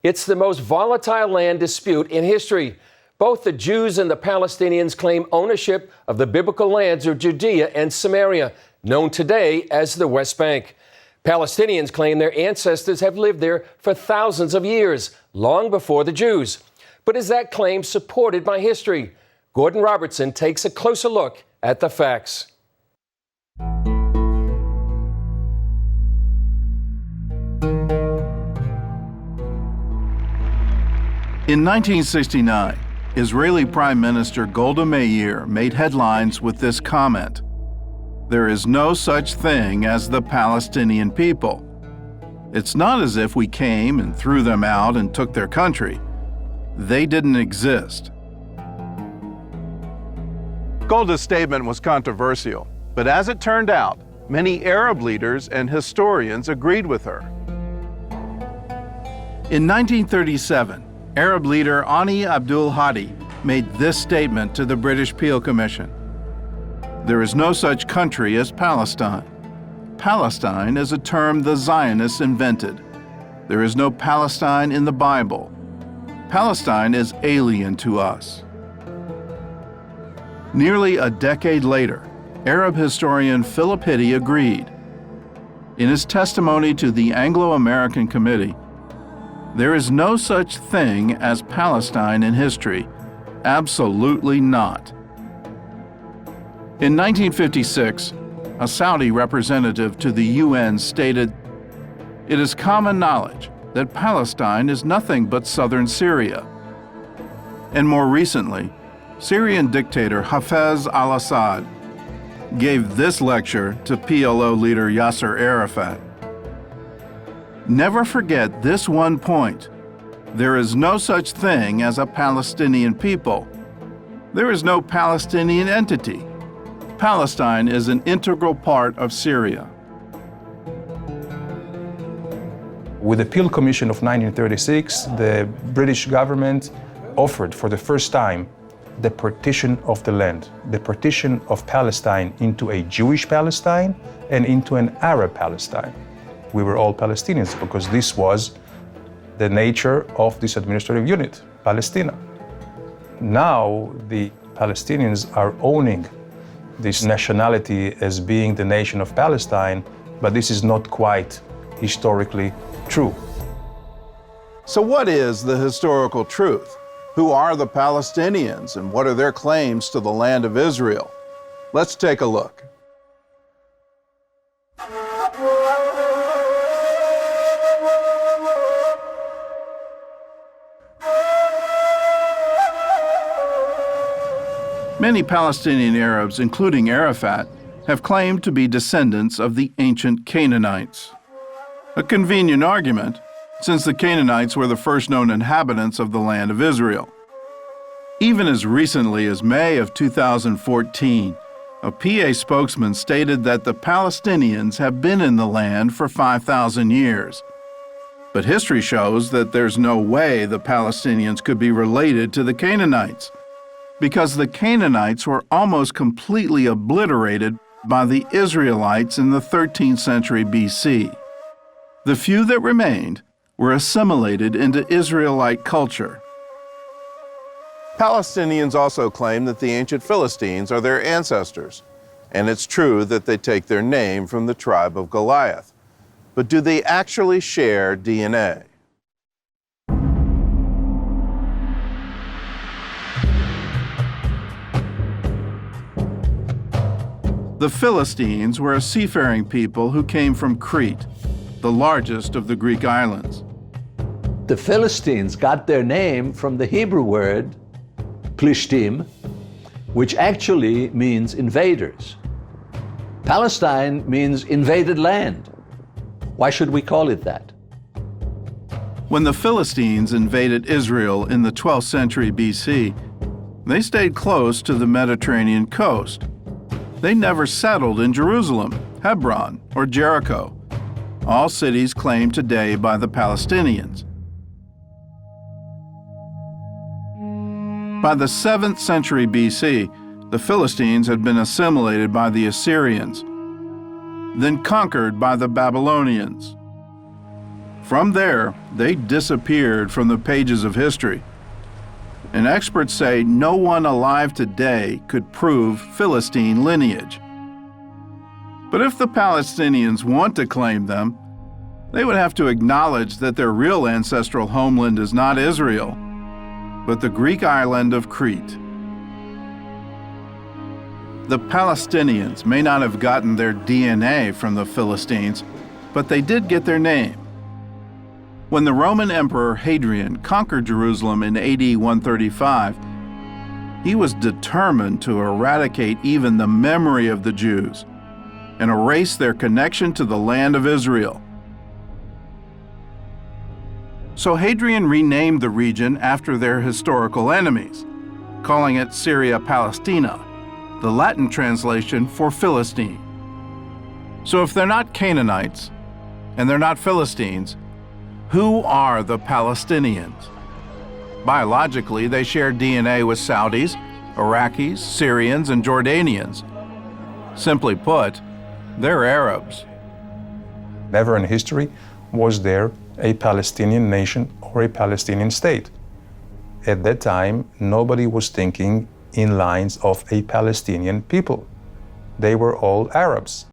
It's the most volatile land dispute in history. Both the Jews and the Palestinians claim ownership of the biblical lands of Judea and Samaria, known today as the West Bank. Palestinians claim their ancestors have lived there for thousands of years, long before the Jews. But is that claim supported by history? Gordon Robertson takes a closer look at the facts. In 1969, Israeli Prime Minister Golda Meir made headlines with this comment: "There is no such thing as the Palestinian people. It's not as if we came and threw them out and took their country. They didn't exist." Golda's statement was controversial, but as it turned out, many Arab leaders and historians agreed with her. In 1937, Arab leader Awni Abd al-Hadi made this statement to the British Peel Commission: "There is no such country as Palestine. Palestine is a term the Zionists invented. There is no Palestine in the Bible. Palestine is alien to us." Nearly a decade later, Arab historian Philip Hitti agreed. In his testimony to the Anglo-American Committee, "There is no such thing as Palestine in history. Absolutely not." In 1956, a Saudi representative to the UN stated, "It is common knowledge that Palestine is nothing but southern Syria." And more recently, Syrian dictator Hafez al-Assad gave this lecture to PLO leader Yasser Arafat. Never forget this one point: there is no such thing as a Palestinian people. There is no Palestinian entity. Palestine is an integral part of Syria. With the Peel Commission of 1936, the British government offered for the first time the partition of the land, the partition of Palestine into a Jewish Palestine and into an Arab Palestine. We were all Palestinians because this was the nature of this administrative unit, Palestina. Now the Palestinians are owning this nationality as being the nation of Palestine, but this is not quite historically true. So what is the historical truth? Who are the Palestinians and what are their claims to the land of Israel? Let's take a look. Many Palestinian Arabs, including Arafat, have claimed to be descendants of the ancient Canaanites. A convenient argument, since the Canaanites were the first known inhabitants of the land of Israel. Even as recently as May of 2014, a PA spokesman stated that the Palestinians have been in the land for 5,000 years. But history shows that there's no way the Palestinians could be related to the Canaanites, because the Canaanites were almost completely obliterated by the Israelites in the 13th century BC. The few that remained were assimilated into Israelite culture. Palestinians also claim that the ancient Philistines are their ancestors, and it's true that they take their name from the tribe of Goliath. But do they actually share DNA? The Philistines were a seafaring people who came from Crete, the largest of the Greek islands. The Philistines got their name from the Hebrew word Plishtim, which actually means invaders. Palestine means invaded land. Why should we call it that? When the Philistines invaded Israel in the 12th century BC, they stayed close to the Mediterranean coast. They never settled in Jerusalem, Hebron, or Jericho, all cities claimed today by the Palestinians. By the 7th century BC, the Philistines had been assimilated by the Assyrians, then conquered by the Babylonians. From there, they disappeared from the pages of history. And experts say no one alive today could prove Philistine lineage. But if the Palestinians want to claim them, they would have to acknowledge that their real ancestral homeland is not Israel, but the Greek island of Crete. The Palestinians may not have gotten their DNA from the Philistines, but they did get their name. When the Roman Emperor Hadrian conquered Jerusalem in AD 135, he was determined to eradicate even the memory of the Jews and erase their connection to the land of Israel. So Hadrian renamed the region after their historical enemies, calling it Syria Palestina, the Latin translation for Philistine. So if they're not Canaanites and they're not Philistines, who are the Palestinians? Biologically, they share DNA with Saudis, Iraqis, Syrians, and Jordanians. Simply put, they're Arabs. Never in history was there a Palestinian nation or a Palestinian state. At that time, nobody was thinking in lines of a Palestinian people. They were all Arabs.